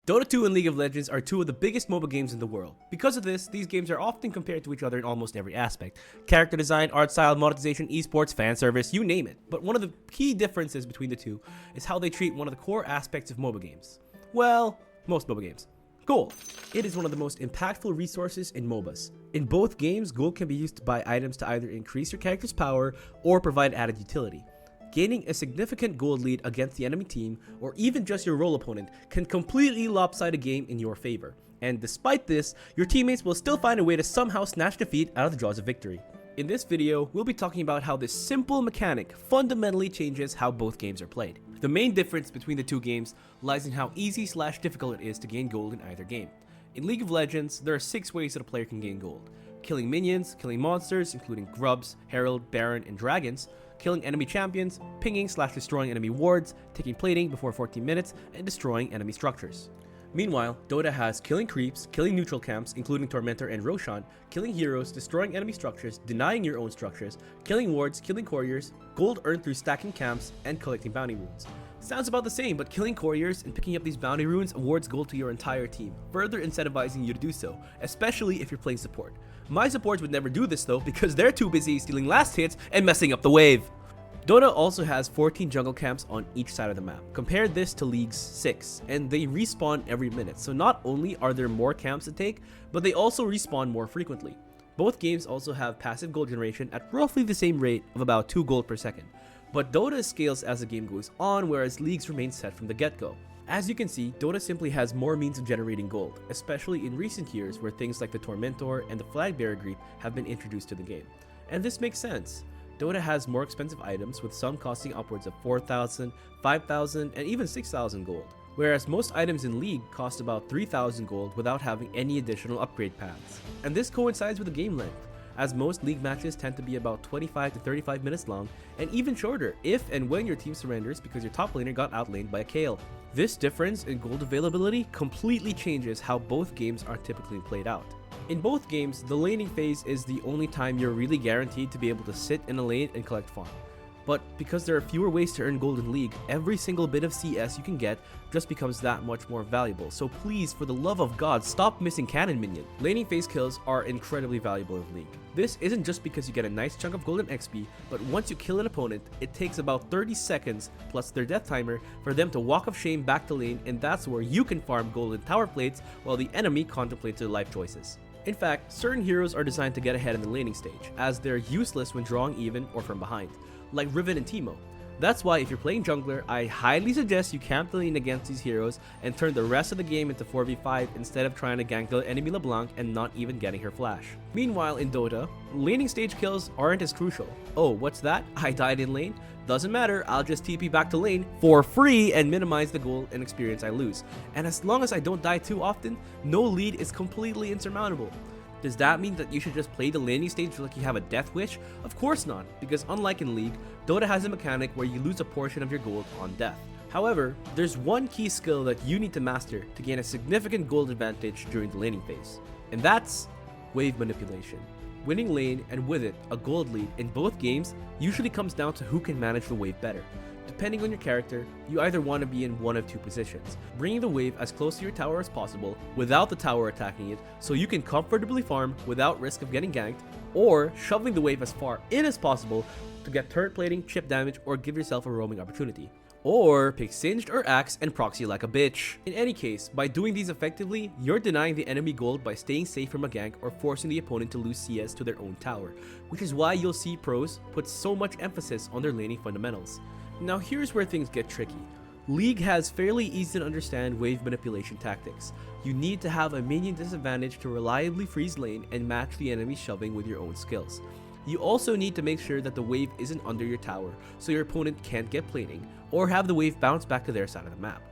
Dota 2 and League of Legends are two of the biggest MOBA games in the world. Because of this, these games are often compared to each other in almost every aspect. Character design, art style, monetization, esports, fan service, you name it. But one of the key differences between the two is how they treat one of the core aspects of MOBA games. Well, most MOBA games. Gold. It is one of the most impactful resources in MOBAs. In both games, gold can be used to buy items to either increase your character's power or provide added utility. Gaining a significant gold lead against the enemy team, or even just your role opponent, can completely lopside a game in your favor. And despite this, your teammates will still find a way to somehow snatch defeat out of the jaws of victory. In this video, we'll be talking about how this simple mechanic fundamentally changes how both games are played. The main difference between the two games lies in how easy/difficult it is to gain gold in either game. In League of Legends, there are 6 ways that a player can gain gold: killing minions, killing monsters, including grubs, herald, baron, and dragons, killing enemy champions, pinging/destroying enemy wards, taking plating before 14 minutes, and destroying enemy structures. Meanwhile, Dota has killing creeps, killing neutral camps, including Tormentor and Roshan, killing heroes, destroying enemy structures, denying your own structures, killing wards, killing couriers, gold earned through stacking camps, and collecting bounty runes. Sounds about the same, but killing couriers and picking up these bounty runes awards gold to your entire team, further incentivizing you to do so, especially if you're playing support. My supports would never do this though, because they're too busy stealing last hits and messing up the wave. Dota also has 14 jungle camps on each side of the map. Compare this to League's 6, and they respawn every minute, so not only are there more camps to take, but they also respawn more frequently. Both games also have passive gold generation at roughly the same rate of about 2 gold per second, but Dota scales as the game goes on, whereas League's remain set from the get-go. As you can see, Dota simply has more means of generating gold, especially in recent years where things like the Tormentor and the Flag Bearer Greep have been introduced to the game. And this makes sense. Dota has more expensive items, with some costing upwards of 4,000, 5,000, and even 6,000 gold, whereas most items in League cost about 3,000 gold without having any additional upgrade paths. And this coincides with the game length, as most League matches tend to be about 25 to 35 minutes long, and even shorter if and when your team surrenders because your top laner got outlaned by a Kayle. This difference in gold availability completely changes how both games are typically played out. In both games, the laning phase is the only time you're really guaranteed to be able to sit in a lane and collect farm. But because there are fewer ways to earn gold in League, every single bit of CS you can get just becomes that much more valuable. So please, for the love of God, stop missing cannon minion. Laning phase kills are incredibly valuable in League. This isn't just because you get a nice chunk of golden XP, but once you kill an opponent, it takes about 30 seconds plus their death timer for them to walk of shame back to lane, and that's where you can farm golden tower plates while the enemy contemplates their life choices. In fact, certain heroes are designed to get ahead in the laning stage, as they're useless when drawing even or from behind, like Riven and Teemo. That's why if you're playing jungler, I highly suggest you camp the lane against these heroes and turn the rest of the game into 4v5 instead of trying to gank the enemy LeBlanc and not even getting her flash. Meanwhile in Dota, laning stage kills aren't as crucial. Oh, what's that? I died in lane? Doesn't matter, I'll just TP back to lane for free and minimize the gold and experience I lose. And as long as I don't die too often, no lead is completely insurmountable. Does that mean that you should just play the laning stage like you have a death wish? Of course not, because unlike in League, Dota has a mechanic where you lose a portion of your gold on death. However, there's one key skill that you need to master to gain a significant gold advantage during the laning phase, and that's wave manipulation. Winning lane, and with it, a gold lead in both games usually comes down to who can manage the wave better. Depending on your character, you either want to be in one of two positions: bringing the wave as close to your tower as possible without the tower attacking it so you can comfortably farm without risk of getting ganked, or shoveling the wave as far in as possible to get turret plating, chip damage, or give yourself a roaming opportunity. Or pick Singed or Axe and proxy like a bitch. In any case, by doing these effectively, you're denying the enemy gold by staying safe from a gank or forcing the opponent to lose CS to their own tower, which is why you'll see pros put so much emphasis on their laning fundamentals. Now here's where things get tricky. League has fairly easy to understand wave manipulation tactics. You need to have a minion disadvantage to reliably freeze lane and match the enemy shoving with your own skills. You also need to make sure that the wave isn't under your tower, so your opponent can't get plating, or have the wave bounce back to their side of the map.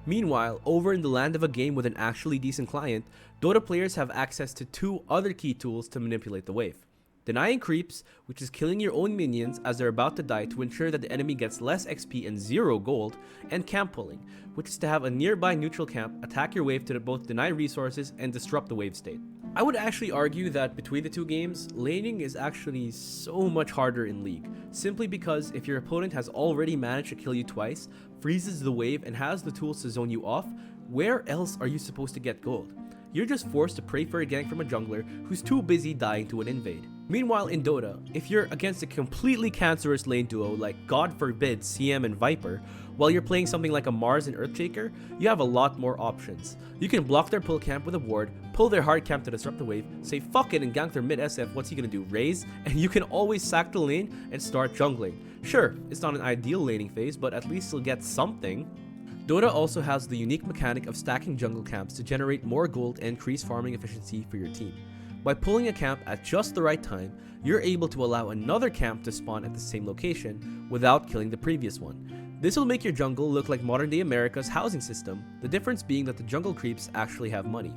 Meanwhile, over in the land of a game with an actually decent client, Dota players have access to 2 other key tools to manipulate the wave. Denying creeps, which is killing your own minions as they're about to die to ensure that the enemy gets less XP and 0 gold, and camp pulling, which is to have a nearby neutral camp attack your wave to both deny resources and disrupt the wave state. I would actually argue that between the two games, laning is actually so much harder in League, simply because if your opponent has already managed to kill you twice, freezes the wave, and has the tools to zone you off, Where else are you supposed to get gold? You're just forced to pray for a gank from a jungler who's too busy dying to an invade. Meanwhile in Dota, if you're against a completely cancerous lane duo like God forbid CM and Viper, while you're playing something like a Mars and Earthshaker, you have a lot more options. You can block their pull camp with a ward, pull their hard camp to disrupt the wave, say fuck it and gank their mid SF, what's he gonna do, raise? And you can always sack the lane and start jungling. Sure, it's not an ideal laning phase, but at least you'll get something. Dota also has the unique mechanic of stacking jungle camps to generate more gold and increase farming efficiency for your team. By pulling a camp at just the right time, you're able to allow another camp to spawn at the same location without killing the previous one. This will make your jungle look like modern day America's housing system, the difference being that the jungle creeps actually have money.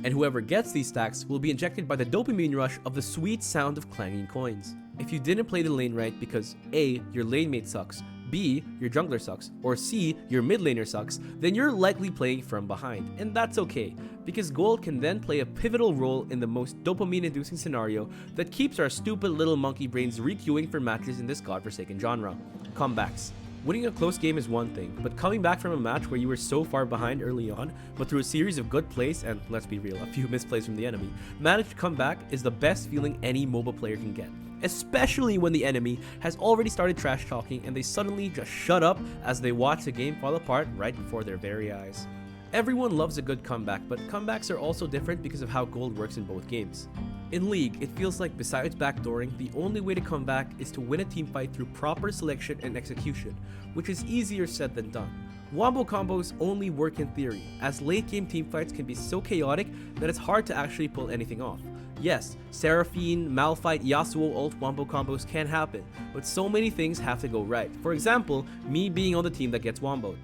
And whoever gets these stacks will be injected by the dopamine rush of the sweet sound of clanging coins. If you didn't play the lane right because A, your lane mate sucks, B, your jungler sucks, or C, your mid laner sucks, then you're likely playing from behind, and that's okay, because gold can then play a pivotal role in the most dopamine-inducing scenario that keeps our stupid little monkey brains requeuing for matches in this godforsaken genre: comebacks. Winning a close game is one thing, but coming back from a match where you were so far behind early on, but through a series of good plays, and let's be real, a few misplays from the enemy, managed to come back is the best feeling any mobile player can get. Especially when the enemy has already started trash talking and they suddenly just shut up as they watch the game fall apart right before their very eyes. Everyone loves a good comeback, but comebacks are also different because of how gold works in both games. In League, it feels like besides backdooring, the only way to come back is to win a teamfight through proper selection and execution, which is easier said than done. Wombo combos only work in theory, as late game teamfights can be so chaotic that it's hard to actually pull anything off. Yes, Seraphine, Malphite, Yasuo ult wombo combos can happen, but so many things have to go right. For example, me being on the team that gets womboed.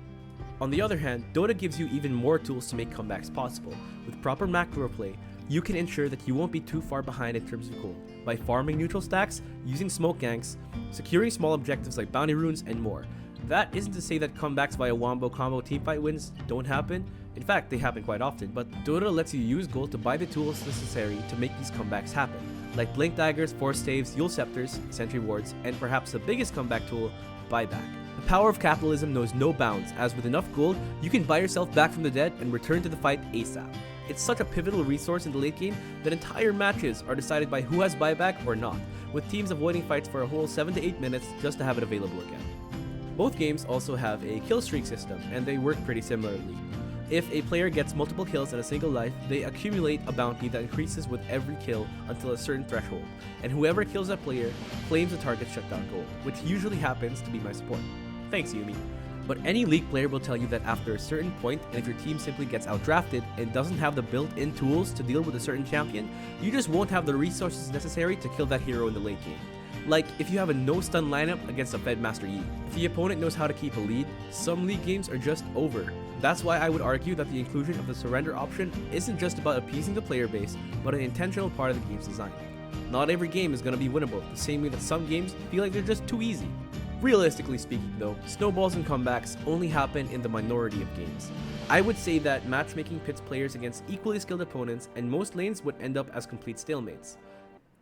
On the other hand, Dota gives you even more tools to make comebacks possible. With proper macro play, you can ensure that you won't be too far behind in terms of gold, by farming neutral stacks, using smoke ganks, securing small objectives like bounty runes, and more. That isn't to say that comebacks via wombo combo teamfight wins don't happen. In fact, they happen quite often, but Dota lets you use gold to buy the tools necessary to make these comebacks happen, like blink daggers, force staves, Yule scepters, sentry wards, and perhaps the biggest comeback tool, buyback. The power of capitalism knows no bounds, as with enough gold, you can buy yourself back from the dead and return to the fight ASAP. It's such a pivotal resource in the late game that entire matches are decided by who has buyback or not, with teams avoiding fights for a whole 7 to 8 minutes just to have it available again. Both games also have a kill streak system, and they work pretty similarly. If a player gets multiple kills in a single life, they accumulate a bounty that increases with every kill until a certain threshold, and whoever kills that player claims the target's shutdown gold, which usually happens to be my support. Thanks, Yumi. But any League player will tell you that after a certain point, and if your team simply gets outdrafted and doesn't have the built-in tools to deal with a certain champion, you just won't have the resources necessary to kill that hero in the late game. Like, if you have a no-stun lineup against a Fedmaster Yi. If the opponent knows how to keep a lead, some League games are just over. That's why I would argue that the inclusion of the surrender option isn't just about appeasing the player base, but an intentional part of the game's design. Not every game is going to be winnable, the same way that some games feel like they're just too easy. Realistically speaking though, snowballs and comebacks only happen in the minority of games. I would say that matchmaking pits players against equally skilled opponents, and most lanes would end up as complete stalemates.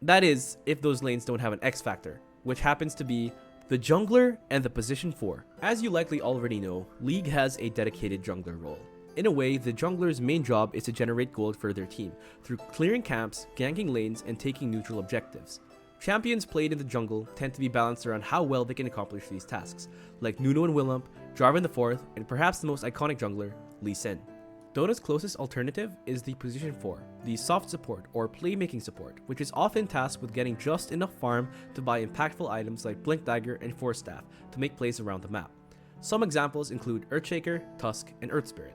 That is, if those lanes don't have an X factor, which happens to be the jungler and the position 4. As you likely already know, League has a dedicated jungler role. In a way, the jungler's main job is to generate gold for their team, through clearing camps, ganking lanes, and taking neutral objectives. Champions played in the jungle tend to be balanced around how well they can accomplish these tasks, like Nuno and Willump, Jarvan IV, and perhaps the most iconic jungler, Lee Sin. Dota's closest alternative is the position 4, the soft support or playmaking support, which is often tasked with getting just enough farm to buy impactful items like Blink Dagger and Force Staff to make plays around the map. Some examples include Earthshaker, Tusk, and Earth Spirit.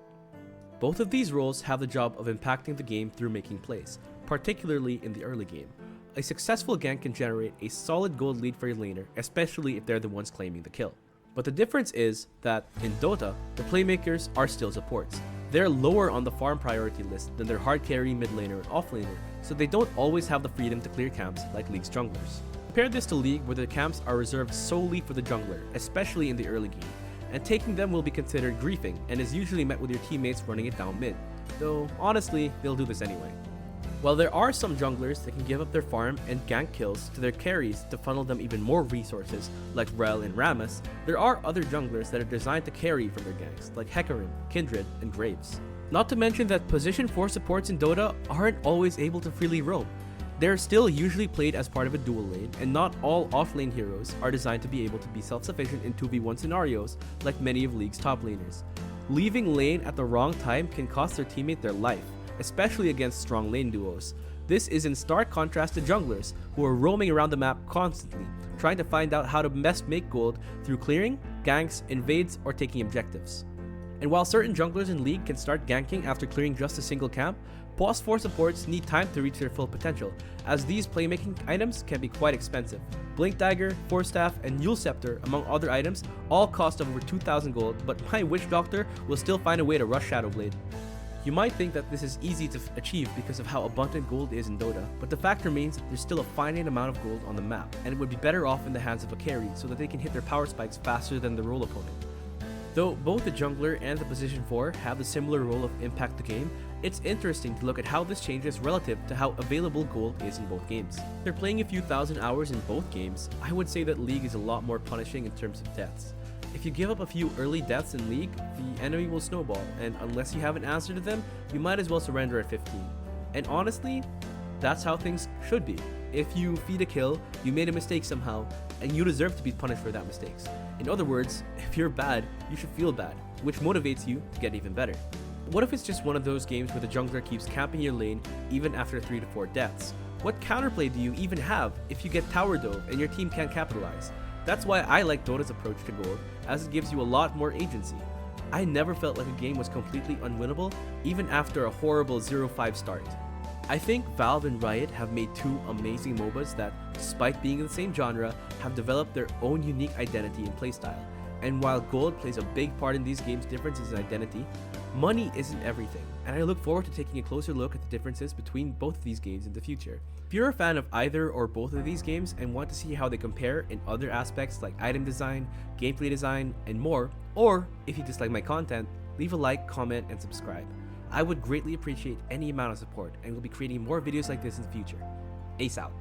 Both of these roles have the job of impacting the game through making plays, particularly in the early game. A successful gank can generate a solid gold lead for your laner, especially if they're the ones claiming the kill. But the difference is that, in Dota, the playmakers are still supports. They're lower on the farm priority list than their hard carry, mid laner, and off laner, so they don't always have the freedom to clear camps like League's junglers. Compare this to League, where the camps are reserved solely for the jungler, especially in the early game, and taking them will be considered griefing and is usually met with your teammates running it down mid, though honestly, they'll do this anyway. While there are some junglers that can give up their farm and gank kills to their carries to funnel them even more resources, like Rel and Rammus, there are other junglers that are designed to carry from their ganks, like Hecarim, Kindred, and Graves. Not to mention that position 4 supports in Dota aren't always able to freely roam. They're still usually played as part of a dual lane, and not all off-lane heroes are designed to be able to be self-sufficient in 2v1 scenarios like many of League's top laners. Leaving lane at the wrong time can cost their teammate their life, especially against strong lane duos. This is in stark contrast to junglers, who are roaming around the map constantly, trying to find out how to best make gold through clearing, ganks, invades, or taking objectives. And while certain junglers in League can start ganking after clearing just a single camp, Boss 4 supports need time to reach their full potential, as these playmaking items can be quite expensive. Blink Dagger, Force Staff, and Yule Scepter, among other items, all cost over 2,000 gold, but my Witch Doctor will still find a way to rush Shadowblade. You might think that this is easy to achieve because of how abundant gold is in Dota, but the fact remains there's still a finite amount of gold on the map, and it would be better off in the hands of a carry so that they can hit their power spikes faster than the role opponent. Though both the jungler and the position 4 have a similar role of impact the game, it's interesting to look at how this changes relative to how available gold is in both games. If they're playing a few thousand hours in both games, I would say that League is a lot more punishing in terms of deaths. If you give up a few early deaths in League, the enemy will snowball, and unless you have an answer to them, you might as well surrender at 15. And honestly, that's how things should be. If you feed a kill, you made a mistake somehow, and you deserve to be punished for that mistake. In other words, if you're bad, you should feel bad, which motivates you to get even better. What if it's just one of those games where the jungler keeps camping your lane even after 3 to 4 deaths? What counterplay do you even have if you get tower dove and your team can't capitalize? That's why I like Dota's approach to gold, as it gives you a lot more agency. I never felt like a game was completely unwinnable, even after a horrible 0-5 start. I think Valve and Riot have made two amazing MOBAs that, despite being in the same genre, have developed their own unique identity and playstyle. And while gold plays a big part in these games' differences in identity, money isn't everything, and I look forward to taking a closer look at the differences between both of these games in the future. If you're a fan of either or both of these games and want to see how they compare in other aspects like item design, gameplay design, and more, or if you dislike my content, leave a like, comment, and subscribe. I would greatly appreciate any amount of support, and we'll be creating more videos like this in the future. Ace out.